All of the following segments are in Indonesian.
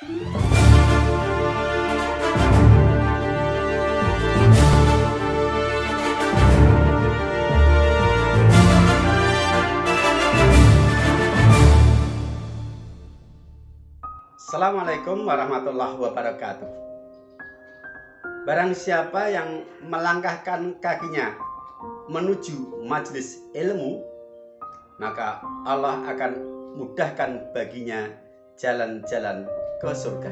Assalamualaikum warahmatullahi wabarakatuh. Barang siapa yang melangkahkan kakinya menuju majelis ilmu, maka Allah akan mudahkan baginya jalan-jalan ke surga.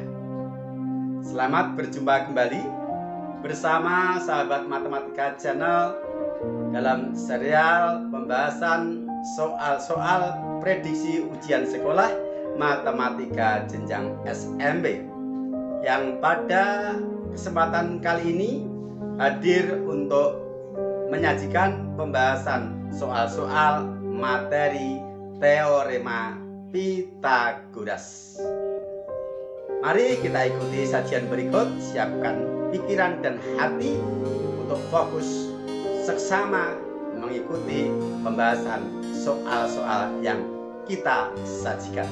Selamat berjumpa kembali bersama sahabat Matematika Channel dalam serial pembahasan soal-soal prediksi ujian sekolah Matematika jenjang SMP, yang pada kesempatan kali ini hadir untuk menyajikan pembahasan soal-soal materi teorema Pythagoras. Mari kita ikuti sajian berikut. Siapkan pikiran dan hati untuk fokus seksama mengikuti pembahasan soal-soal yang kita sajikan.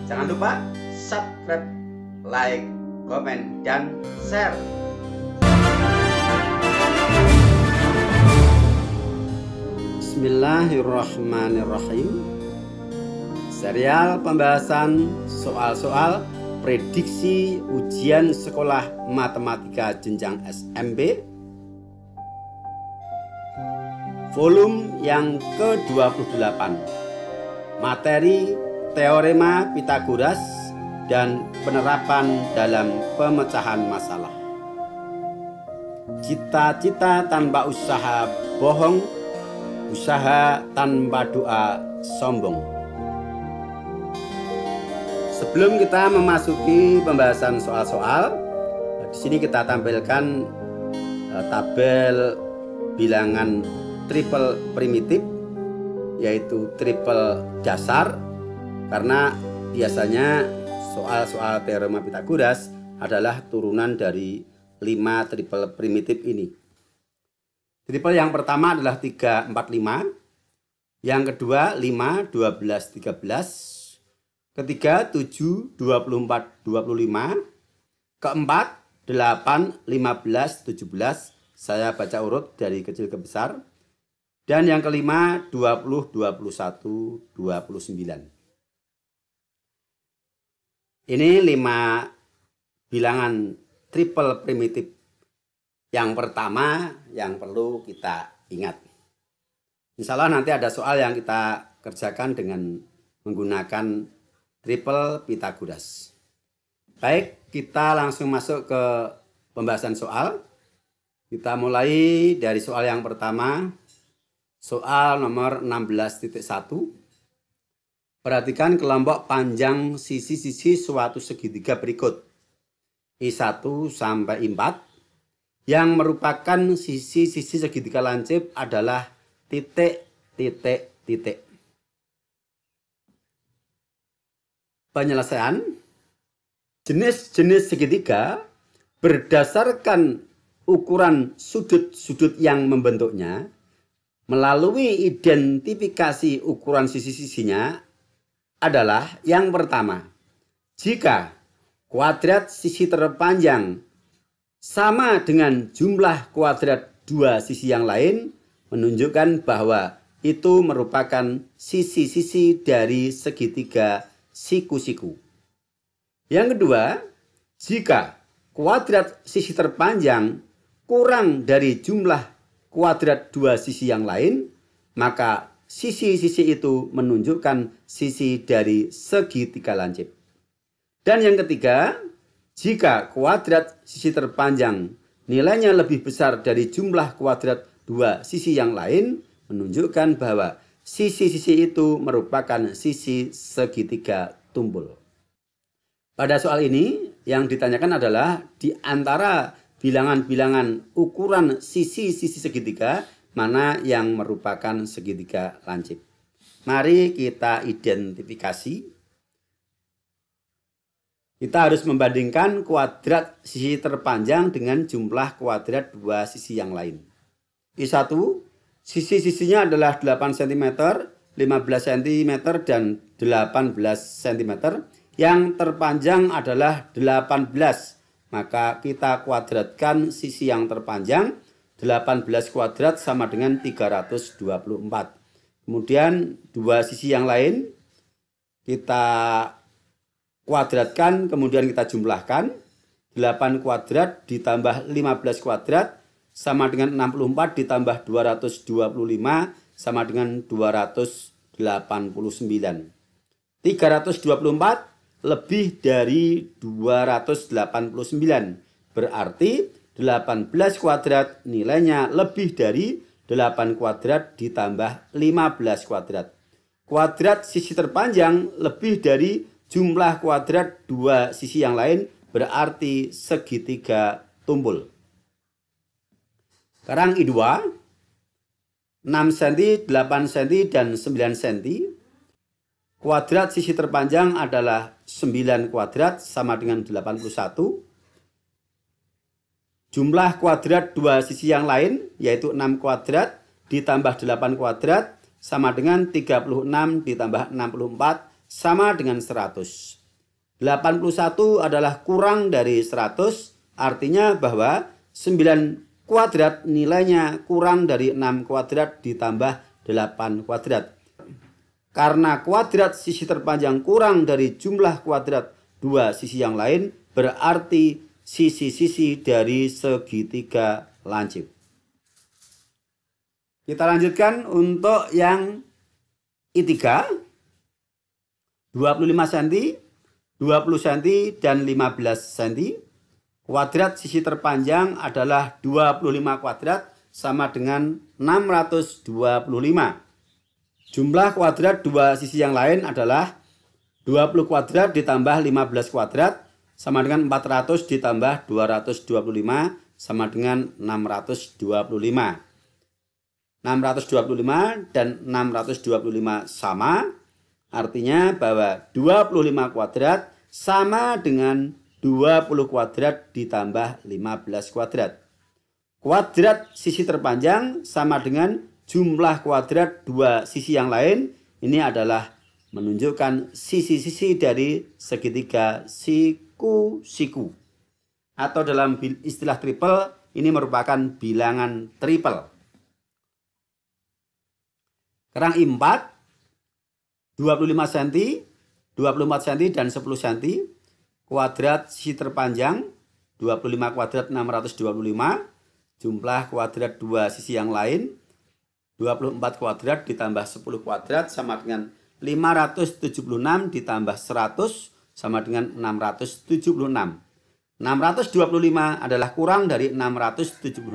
Jangan lupa subscribe, like, komen, dan share. Bismillahirrahmanirrahim. Serial pembahasan soal-soal prediksi ujian sekolah matematika jenjang SMP, volume yang ke-28. Materi teorema Pythagoras dan penerapan dalam pemecahan masalah. Cita-cita tanpa usaha bohong, usaha tanpa doa sombong. Sebelum kita memasuki pembahasan soal-soal, di sini kita tampilkan tabel bilangan triple primitif, yaitu triple dasar, karena biasanya soal-soal teorema Pythagoras adalah turunan dari 5 triple primitif ini. Triple yang pertama adalah 3, 4, 5. Yang kedua 5, 12, 13. Ketiga 7, 24, 25. Keempat 8, 15, 17. Saya baca urut dari kecil ke besar. Dan yang kelima 20, 21, 29. Ini 5 bilangan triple primitif yang pertama yang perlu kita ingat. Insya Allah nanti ada soal yang kita kerjakan dengan menggunakan triple Pythagoras. Baik, kita langsung masuk ke pembahasan soal. Kita mulai dari soal yang pertama. Soal nomor 16.1. Perhatikan kelompok panjang sisi-sisi suatu segitiga berikut. I1 sampai I4. Yang merupakan sisi-sisi segitiga lancip adalah titik, titik, titik. Penyelesaian. Jenis-jenis segitiga berdasarkan ukuran sudut-sudut yang membentuknya. Melalui identifikasi ukuran sisi-sisinya adalah yang pertama, jika kuadrat sisi terpanjang sama dengan jumlah kuadrat dua sisi yang lain, menunjukkan bahwa itu merupakan sisi-sisi dari segitiga siku-siku. Yang kedua, jika kuadrat sisi terpanjang kurang dari jumlah kuadrat dua sisi yang lain, maka sisi-sisi itu menunjukkan sisi dari segitiga lancip. Dan yang ketiga, jika kuadrat sisi terpanjang nilainya lebih besar dari jumlah kuadrat dua sisi yang lain, menunjukkan bahwa sisi-sisi itu merupakan sisi segitiga tumpul. Pada soal ini yang ditanyakan adalah di antara bilangan-bilangan ukuran sisi-sisi segitiga, mana yang merupakan segitiga lancip. Mari kita identifikasi. Kita harus membandingkan kuadrat sisi terpanjang dengan jumlah kuadrat dua sisi yang lain. I1, sisi-sisinya adalah 8 cm, 15 cm, dan 18 cm. Yang terpanjang adalah 18. Maka kita kuadratkan sisi yang terpanjang. 18 kuadrat sama dengan 324. Kemudian dua sisi yang lain kita kuadratkan, kemudian kita jumlahkan. 8 kuadrat ditambah 15 kuadrat sama dengan 64 ditambah 225 sama dengan 289. 324 lebih dari 289. Berarti 18 kuadrat nilainya lebih dari 8 kuadrat ditambah 15 kuadrat. Kuadrat sisi terpanjang lebih dari jumlah kuadrat dua sisi yang lain, berarti segitiga tumpul. Sekarang I2, 6 cm, 8 cm, dan 9 cm. Kuadrat sisi terpanjang adalah 9 kuadrat sama dengan 81. Jumlah kuadrat dua sisi yang lain yaitu 6 kuadrat ditambah 8 kuadrat sama dengan 36 ditambah 64 sama dengan 100. 81 adalah kurang dari 100, artinya bahwa 9 kuadrat nilainya kurang dari 6 kuadrat ditambah 8 kuadrat. Karena kuadrat sisi terpanjang kurang dari jumlah kuadrat dua sisi yang lain, berarti sisi-sisi dari segitiga lancip. Kita lanjutkan untuk yang I3, 25 cm, 20 cm, dan 15 cm. Kuadrat sisi terpanjang adalah 25 kuadrat sama dengan 625. Jumlah kuadrat dua sisi yang lain adalah 20 kuadrat ditambah 15 kuadrat sama dengan 400 ditambah 225 sama dengan 625. 625 dan 625 sama, artinya bahwa 25 kuadrat sama dengan 20 kuadrat ditambah 15 kuadrat. Kuadrat sisi terpanjang sama dengan jumlah kuadrat dua sisi yang lain. Ini adalah menunjukkan sisi-sisi dari segitiga siku-siku. Atau dalam istilah triple, ini merupakan bilangan triple. Sekarang I4, 25 cm, 24 cm, dan 10 cm. Kuadrat sisi terpanjang 25 kuadrat 625. Jumlah kuadrat dua sisi yang lain 24 kuadrat ditambah 10 kuadrat sama dengan 576 ditambah 100 sama dengan 676. 625 adalah kurang dari 676.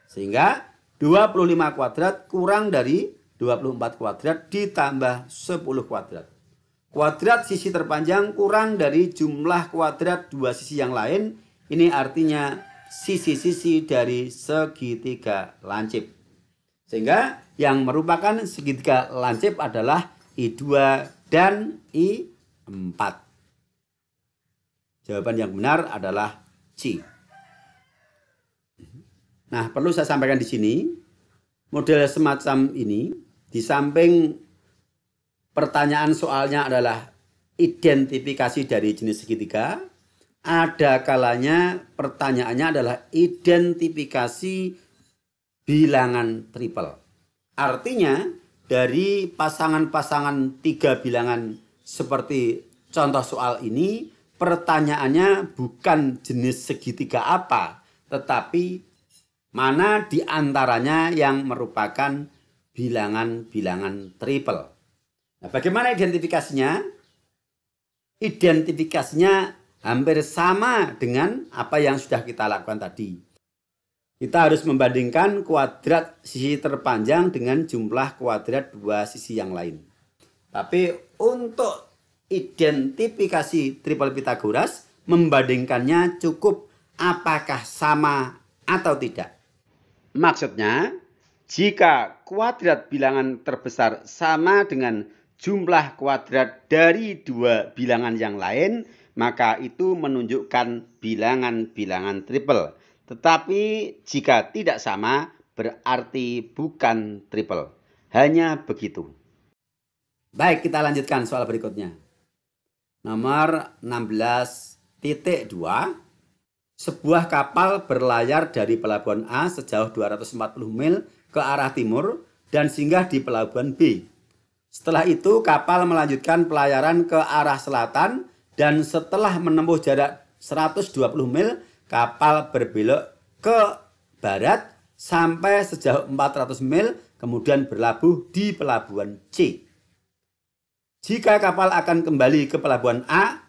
Sehingga 25 kuadrat kurang dari 24 kuadrat ditambah 10 kuadrat. Kuadrat sisi terpanjang kurang dari jumlah kuadrat dua sisi yang lain. Ini artinya sisi-sisi dari segitiga lancip. Sehingga yang merupakan segitiga lancip adalah I2 dan I4. Jawaban yang benar adalah C. Nah, perlu saya sampaikan di sini, model semacam ini, di samping pertanyaan soalnya adalah identifikasi dari jenis segitiga, ada kalanya pertanyaannya adalah identifikasi bilangan triple. Artinya dari pasangan-pasangan tiga bilangan seperti contoh soal ini, pertanyaannya bukan jenis segitiga apa, tetapi mana di antaranya yang merupakan bilangan-bilangan triple. Nah, bagaimana identifikasinya? Identifikasinya hampir sama dengan apa yang sudah kita lakukan tadi. Kita harus membandingkan kuadrat sisi terpanjang dengan jumlah kuadrat dua sisi yang lain. Tapi untuk identifikasi triple Pythagoras, membandingkannya cukup apakah sama atau tidak. Maksudnya, jika kuadrat bilangan terbesar sama dengan jumlah kuadrat dari dua bilangan yang lain, maka itu menunjukkan bilangan-bilangan triple. Tetapi jika tidak sama, berarti bukan triple. Hanya begitu. Baik, kita lanjutkan soal berikutnya. Nomor 16.2. Sebuah kapal berlayar dari pelabuhan A sejauh 240 mil ke arah timur dan singgah di pelabuhan B. Setelah itu kapal melanjutkan pelayaran ke arah selatan dan setelah menempuh jarak 120 mil, kapal berbelok ke barat sampai sejauh 400 mil, kemudian berlabuh di pelabuhan C. Jika kapal akan kembali ke pelabuhan A,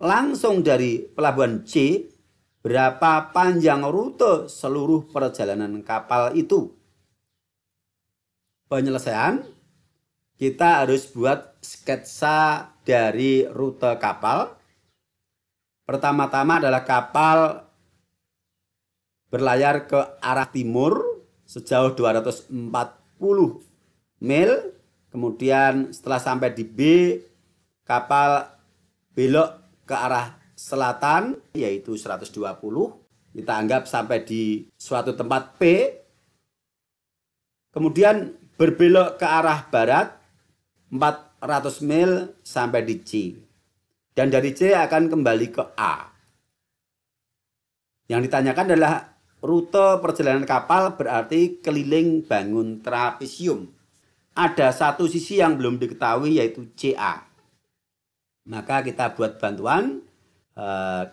langsung dari pelabuhan C, berapa panjang rute seluruh perjalanan kapal itu? Penyelesaian, kita harus buat sketsa dari rute kapal. Pertama-tama adalah kapal berlayar ke arah timur sejauh 240 mil. Kemudian setelah sampai di B, kapal belok ke arah selatan yaitu 120. Kita anggap sampai di suatu tempat P. Kemudian berbelok ke arah barat 400 mil sampai di C. Dan dari C akan kembali ke A. Yang ditanyakan adalah rute perjalanan kapal berarti keliling bangun trapesium. Ada satu sisi yang belum diketahui yaitu CA. Maka kita buat bantuan,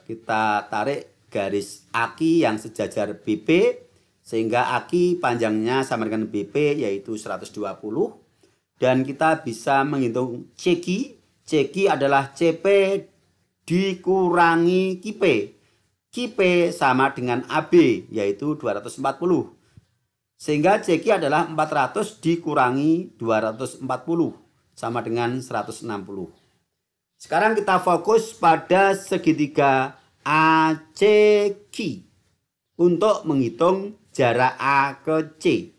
kita tarik garis aki yang sejajar BP, sehingga aki panjangnya sama dengan BP yaitu 120. Dan kita bisa menghitung CQ. CQ adalah CP dikurangi QP. QP sama dengan AB yaitu 240. Sehingga CQ adalah 400 dikurangi 240 sama dengan 160. Sekarang kita fokus pada segitiga ACQ untuk menghitung jarak A ke C.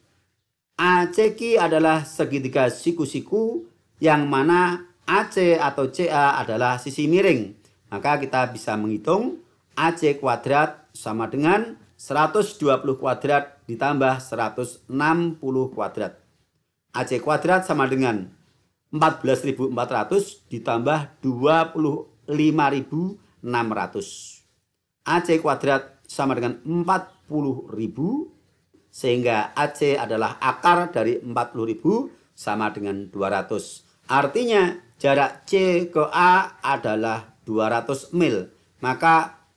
ACQ adalah segitiga siku-siku yang mana AC atau CA adalah sisi miring. Maka kita bisa menghitung AC kuadrat sama dengan 120 kuadrat ditambah 160 kuadrat. AC kuadrat sama dengan 14.400 ditambah 25.600. AC kuadrat sama dengan 40.000, sehingga AC adalah akar dari 40.000 sama dengan 200. Artinya jarak C ke A adalah 200 mil. Maka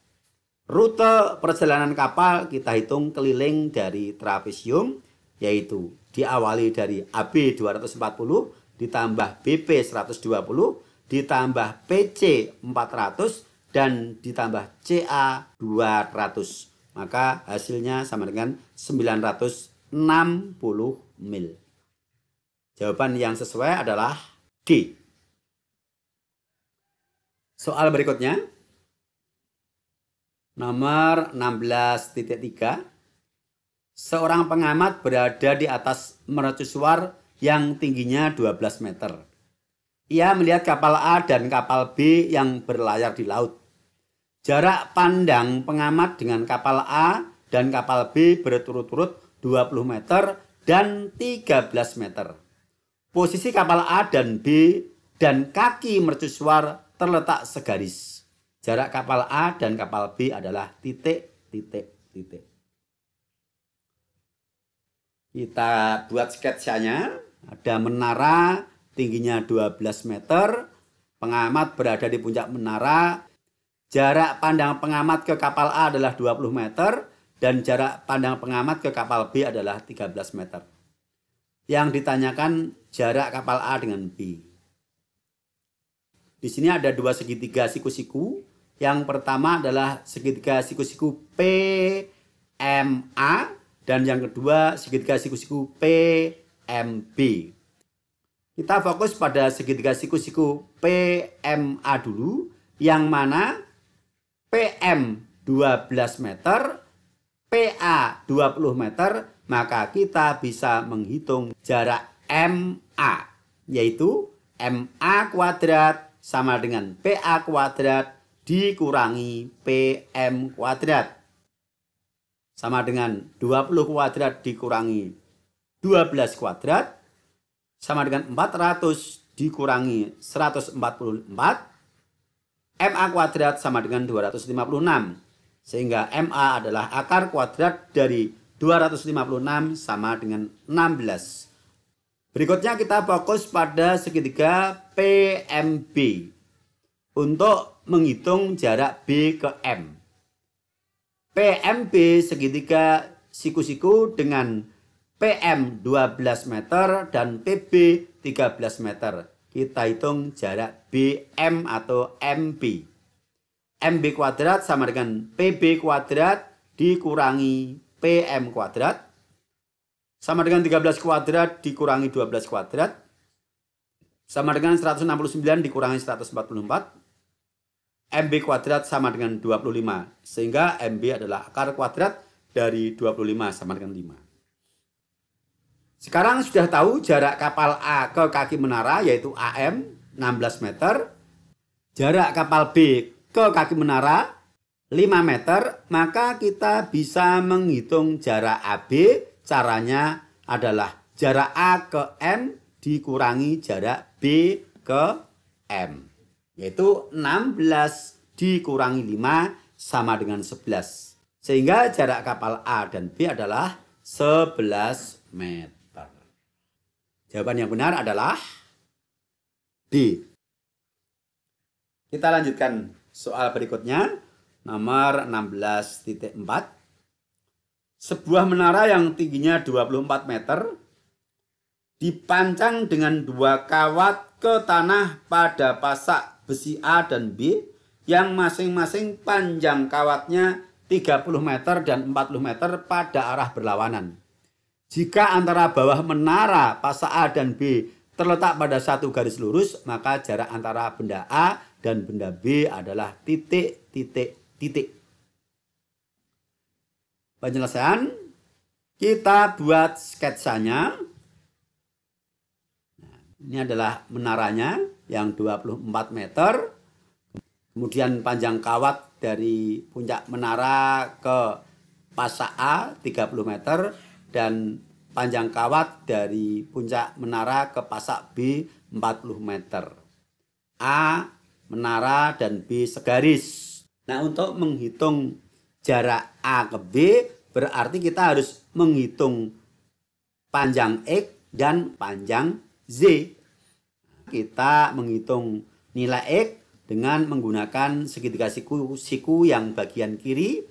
rute perjalanan kapal kita hitung keliling dari trapesium, yaitu diawali dari AB 240 ditambah BP 120 ditambah PC 400 dan ditambah CA 200. Maka hasilnya sama dengan 960 mil. Jawaban yang sesuai adalah D. Soal berikutnya. Nomor 16.3. Seorang pengamat berada di atas mercusuar yang tingginya 12 meter. Ia melihat kapal A dan kapal B yang berlayar di laut. Jarak pandang pengamat dengan kapal A dan kapal B berturut-turut 20 meter dan 13 meter. Posisi kapal A dan B dan kaki mercusuar terletak segaris. Jarak kapal A dan kapal B adalah titik, titik, titik. Kita buat sketsanya. Ada menara tingginya 12 meter. Pengamat berada di puncak menara. Jarak pandang pengamat ke kapal A adalah 20 meter. Dan jarak pandang pengamat ke kapal B adalah 13 meter. Yang ditanyakan jarak kapal A dengan B. Di sini ada dua segitiga siku-siku. Yang pertama adalah segitiga siku-siku PMA dan yang kedua segitiga siku-siku PMB. Kita fokus pada segitiga siku-siku PMA dulu, yang mana PM 12 meter, PA 20 meter, maka kita bisa menghitung jarak MA, yaitu MA kuadrat sama dengan PA kuadrat dikurangi PM kuadrat. Sama dengan 20 kuadrat dikurangi 12 kuadrat. Sama dengan 400 dikurangi 144. MA kuadrat sama dengan 256. Sehingga MA adalah akar kuadrat dari 256 sama dengan 16. Berikutnya kita fokus pada segitiga PMB untuk menghitung jarak B ke M. PMB segitiga siku-siku dengan PM 12 meter dan PB 13 meter. Kita hitung jarak BM atau MB. MB kuadrat sama dengan PB kuadrat dikurangi PM kuadrat sama dengan 13 kuadrat dikurangi 12 kuadrat sama dengan 169 dikurangi 144. MB kuadrat sama dengan 25. Sehingga MB adalah akar kuadrat dari 25 sama dengan 5. Sekarang sudah tahu jarak kapal A ke kaki menara yaitu AM 16 meter. Jarak kapal B ke kaki menara 5 meter. Maka kita bisa menghitung jarak AB. Caranya adalah jarak A ke M dikurangi jarak B ke M. Yaitu 16 dikurangi 5 sama dengan 11. Sehingga jarak kapal A dan B adalah 11 meter. Jawaban yang benar adalah D. Kita lanjutkan soal berikutnya. Nomor 16.4. Sebuah menara yang tingginya 24 meter dipancang dengan 2 kawat ke tanah pada pasak besi A dan B yang masing-masing panjang kawatnya 30 meter dan 40 meter pada arah berlawanan. Jika antara bawah menara pasak A dan B terletak pada satu garis lurus, maka jarak antara benda A dan benda B adalah titik, titik, titik. Penyelesaian, kita buat sketsanya. Ini adalah menaranya yang 24 meter. Kemudian panjang kawat dari puncak menara ke pasak A 30 meter. Dan panjang kawat dari puncak menara ke pasak B 40 meter. A menara dan B segaris. Nah, untuk menghitung jarak A ke B berarti kita harus menghitung panjang X dan panjang Z. Kita menghitung nilai X dengan menggunakan segitiga siku yang bagian kiri.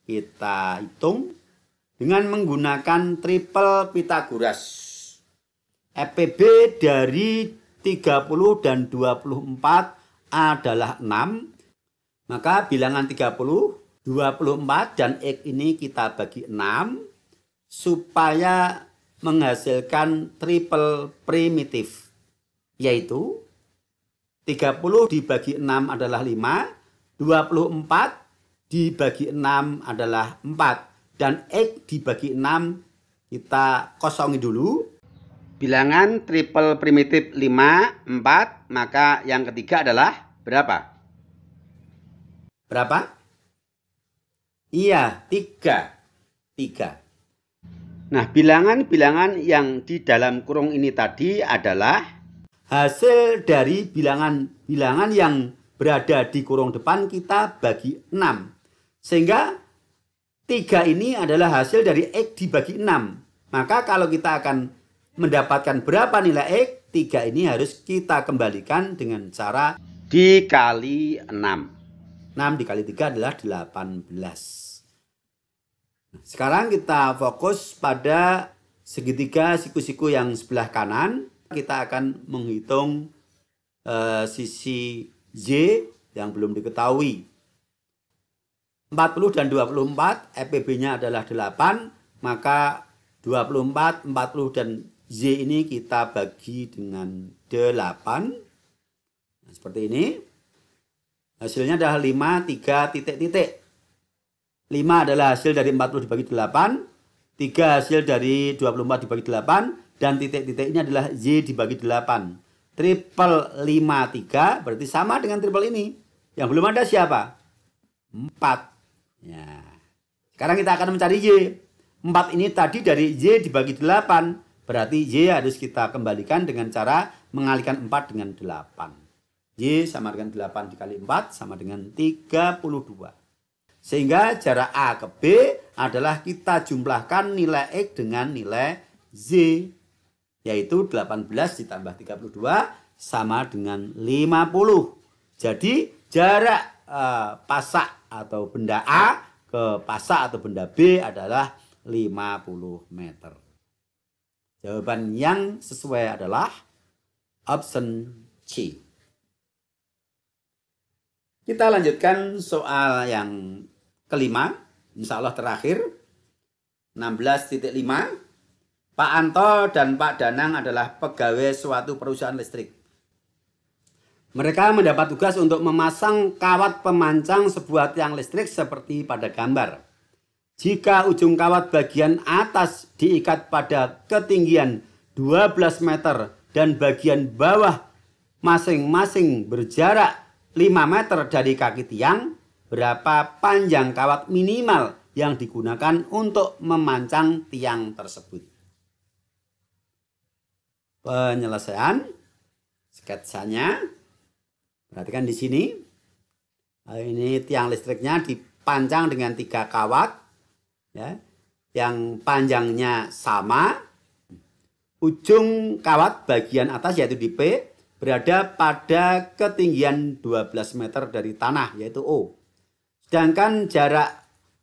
Kita hitung dengan menggunakan triple Pythagoras. FPB dari 30 dan 24 adalah 6. Maka bilangan 30, 24 dan X ini kita bagi 6 supaya menghasilkan triple primitif. Yaitu 30 dibagi 6 adalah 5, 24 dibagi 6 adalah 4. Dan X dibagi 6 kita kosongi dulu. Bilangan triple primitif 5, 4. Maka yang ketiga adalah berapa? Berapa? Iya, 3. Nah, bilangan-bilangan yang di dalam kurung ini tadi adalah hasil dari bilangan-bilangan yang berada di kurung depan kita bagi 6. Sehingga 3 ini adalah hasil dari X dibagi 6. Maka kalau kita akan mendapatkan berapa nilai X, 3 ini harus kita kembalikan dengan cara dikali 6. 6 dikali 3 adalah 18. Sekarang kita fokus pada segitiga siku-siku yang sebelah kanan. Kita akan menghitung sisi Y yang belum diketahui. 40 dan 24, FPB-nya adalah 8, maka 24, 40 dan Y ini kita bagi dengan 8. Nah, seperti ini. Hasilnya adalah 5, 3, titik-titik. 5 adalah hasil dari 40 dibagi 8, 3 hasil dari 24 dibagi 8, dan titik-titik ini adalah Y dibagi 8. Triple 5, 3 berarti sama dengan triple ini. Yang belum ada siapa? 4. Ya. Sekarang kita akan mencari Y. 4 ini tadi dari Y dibagi 8. Berarti Y harus kita kembalikan dengan cara mengalihkan 4 dengan 8. Y sama dengan 8 dikali 4 sama dengan 32. Sehingga jarak A ke B adalah kita jumlahkan nilai X dengan nilai Z. Yaitu 18 ditambah 32 sama dengan 50. Jadi jarak pasak atau benda A ke pasak atau benda B adalah 50 meter. Jawaban yang sesuai adalah option C. Kita lanjutkan soal yang kelima, insya Allah terakhir. 16.5. Pak Anto dan Pak Danang adalah pegawai suatu perusahaan listrik. Mereka mendapat tugas untuk memasang kawat pemancang sebuah tiang listrik seperti pada gambar. Jika ujung kawat bagian atas diikat pada ketinggian 12 meter dan bagian bawah masing-masing berjarak 5 meter dari kaki tiang, berapa panjang kawat minimal yang digunakan untuk memancang tiang tersebut? Penyelesaian sketsanya, perhatikan di sini. Ini tiang listriknya dipancang dengan 3 kawat, ya, yang panjangnya sama. Ujung kawat bagian atas yaitu di P berada pada ketinggian 12 meter dari tanah yaitu O. Sedangkan jarak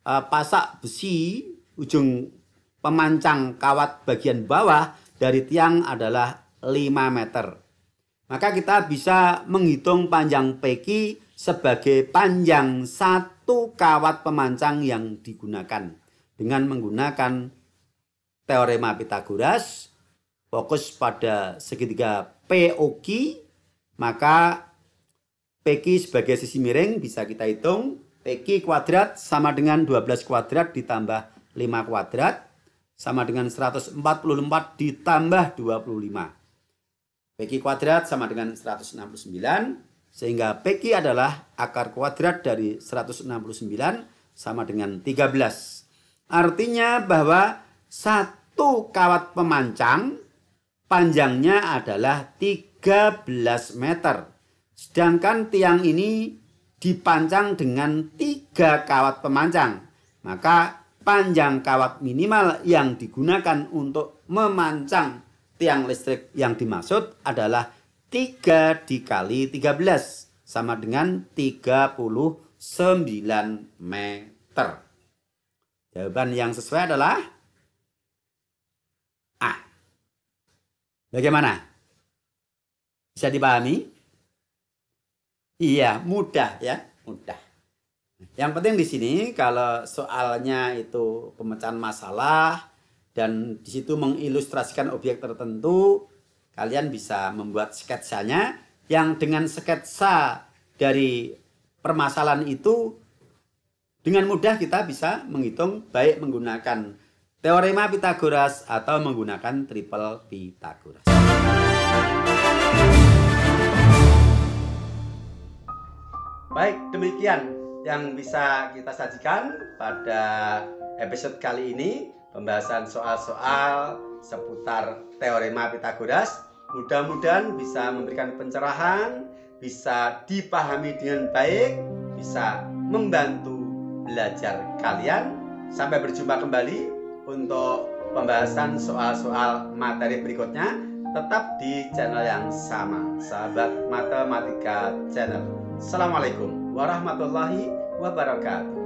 pasak besi ujung pemancang kawat bagian bawah dari tiang adalah 5 meter. Maka kita bisa menghitung panjang PQ sebagai panjang satu kawat pemancang yang digunakan dengan menggunakan teorema Pythagoras. Fokus pada segitiga POQ, maka PQ sebagai sisi miring bisa kita hitung. PQ kuadrat sama dengan 12 kuadrat ditambah 5 kuadrat sama dengan 144 ditambah 25. PQ kuadrat sama dengan 169, sehingga PQ adalah akar kuadrat dari 169 sama dengan 13. Artinya bahwa satu kawat pemancang panjangnya adalah 13 meter. Sedangkan tiang ini dipancang dengan 3 kawat pemancang. Maka panjang kawat minimal yang digunakan untuk memancang tiang listrik yang dimaksud adalah 3 dikali 13 sama dengan 39 meter. Jawaban yang sesuai adalah A. Bagaimana? Bisa dipahami? Iya, mudah ya, mudah. Yang penting di sini kalau soalnya itu pemecahan masalah dan di situ mengilustrasikan objek tertentu, kalian bisa membuat sketsanya yang dengan sketsa dari permasalahan itu dengan mudah kita bisa menghitung baik menggunakan teorema Pythagoras atau menggunakan triple Pythagoras. Baik, demikian yang bisa kita sajikan pada episode kali ini. Pembahasan soal-soal seputar teorema Pythagoras. Mudah-mudahan bisa memberikan pencerahan, bisa dipahami dengan baik, bisa membantu belajar kalian. Sampai berjumpa kembali untuk pembahasan soal-soal materi berikutnya. Tetap di channel yang sama, Sahabat Matematika Channel. Assalamualaikum warahmatullahi wabarakatuh.